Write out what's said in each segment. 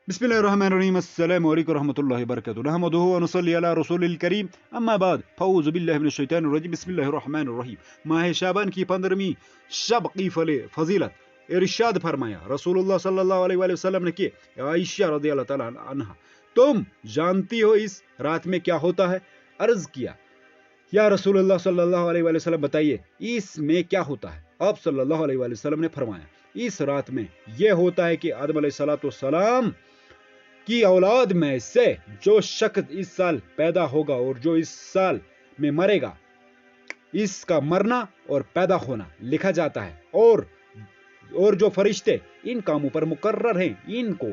बिस्मिल्लाहिर्रहमानिर्रहीम अस्सलामु अलैकुम रहमतुल्लाहि वबरकातुहू नहमदुहु व नुसल्ली अला रसूलिल करीम अम्मा बाद फऊज़ु बिल्लाहि मिनश शैतानिर रजीम बिस्मिल्लाहिर्रहमानिर्रहीम। माह शाबान की 15वीं शब की फजीलत इरशाद फरमाया रसूलुल्लाह सल्लल्लाहु अलैहि वसल्लम ने कि आयशा रज़ियल्लाहु तआला अन्हा, तुम जानती हो इस रात में क्या होता है? अर्ज किया, या रसूलुल्लाह सल्लल्लाहु अलैहि वसल्लम बताइए इसमें क्या होता है? आप सल्लल्लाहु अलैहि वसल्लम ने फरमाया, इस रात में यह होता है कि आदम अलैहिस्सलाम की औलाद में से जो शख्स इस साल पैदा होगा और जो इस साल में मरेगा, इसका मरना और पैदा होना लिखा जाता है। और जो फरिश्ते इन कामों पर मुकर्रर हैं, इनको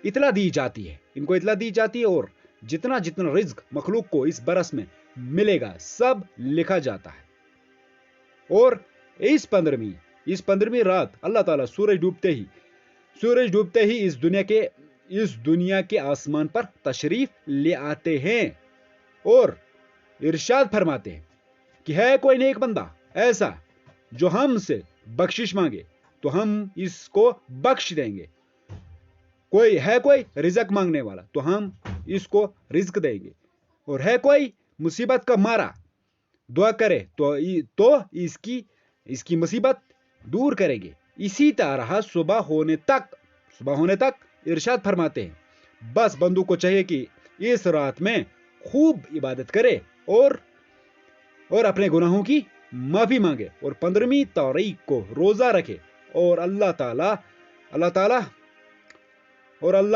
इतला दी जाती है और जितना जितना रिज्क मखलूक को इस बरस में मिलेगा सब लिखा जाता है। और इस 15वीं रात अल्लाह ताला सूरज डूबते ही इस दुनिया के आसमान पर तशरीफ ले आते हैं और इरशाद फरमाते हैं कि है कोई नेक बंदा ऐसा जो हमसे बख्शिश मांगे तो हम इसको बख्श देंगे। कोई रिज़्क मांगने वाला तो हम इसको रिज़्क देंगे। और है कोई मुसीबत का मारा दुआ करे तो इसकी मुसीबत दूर करेंगे। इसी तरह सुबह होने तक इरशाद फरमाते हैं, बस बंदू को चाहिए कि इस रात में खूब इबादत करे और अपने गुनाहों की माफी मांगे और 15वीं तारीख को रोजा रखे और अल्लाह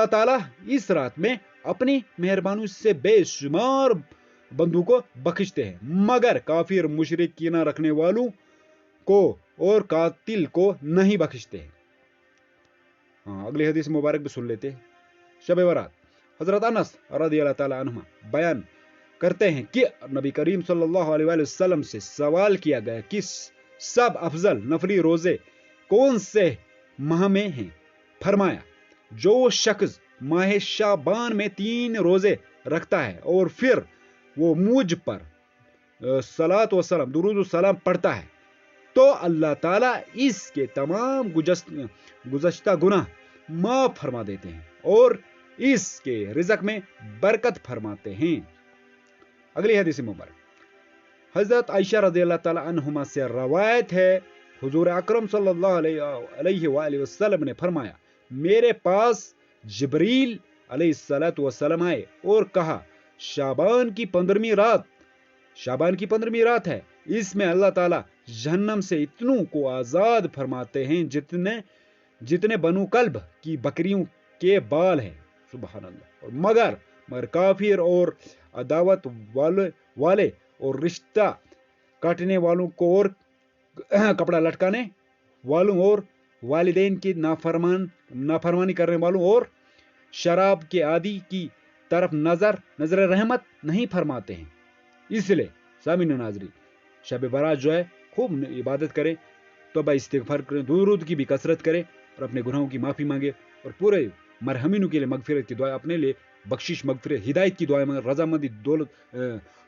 ताला इस रात में अपनी मेहरबानी से बेशुमार बंदू को बख्शते हैं, मगर काफिर मुशरिक कीना रखने वालों को और कातिल को नहीं बख्शते हैं। अगली हदीस मुबारक भी सुन लेते हैं। शब बरात हजरत अनस रज़ियल्लाहु ताला अन्हु बयान करते हैं कि नबी करीम सल्लल्लाहु अलैहि वसल्लम से सवाल किया गया कि सब अफजल नफली रोजे कौन से माह में हैं? फरमाया, जो शख्स माह शाबान में 3 रोजे रखता है और फिर वो मुझ पर सलात व सलाम दुरूद व सलाम पढ़ता है तो अल्लाह ताला इसके तमाम गुज़श्ता गुनाह माफ फरमा देते हैं और इसके रिज़्क में बरकत फरमाते हैं। अगली हदीस मुबारक हजरत आयशा रज़ियल्लाहु ताला अन्हुमा से रवायत है, हुजूर अकरम सल्लल्लाहु अलैहि वसल्लम ने फरमाया, मेरे पास जिब्रील अलैहिस्सलातु वस्सलाम आए और कहा, शाबान की 15वीं रात है, इसमें अल्लाह ताला जहन्नम से इतनों को आजाद फरमाते हैं जितने बनु कल्ब की बकरियों के बाल हैं। सुभान अल्लाह। और मगर काफिर और अदावत वाले और रिश्ता काटने वालों को और कपड़ा लटकाने वालों और वालिदैन की नाफरमानी करने वालों और शराब के आदि की तरफ नजर रहमत नहीं फरमाते हैं। इसलिए सामीन नाजरी शब बारात जो है खूब इबादत करें, तौबा इस्तिगफार करें, दुरूद की भी कसरत करें और अपने गुनाहों की माफ़ी मांगे और पूरे मरहमीनों के लिए मगफिरत की दुआ, अपने लिए बख्शिश मगफिरत हिदायत की दुआएं मांगे, रजामंदी दौलत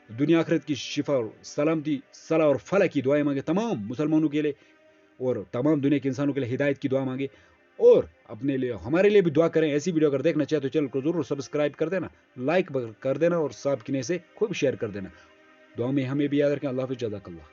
दुनिया आखिरत की शिफा और सलामती सलाह और फलाह की दुआएं मांगे तमाम मुसलमानों के लिए और तमाम दुनिया के इंसानों के लिए हिदायत की दुआ मांगे और अपने लिए हमारे लिए भी दुआ करें। ऐसी वीडियो अगर देखना चाहे तो चैनल को जरूर सब्सक्राइब कर देना, लाइक कर देना और साहब किने से खूब शेयर कर देना। दुआ में हमें भी याद रखें। अल्लाह हाफ़िज़, जज़ाकल्लाह।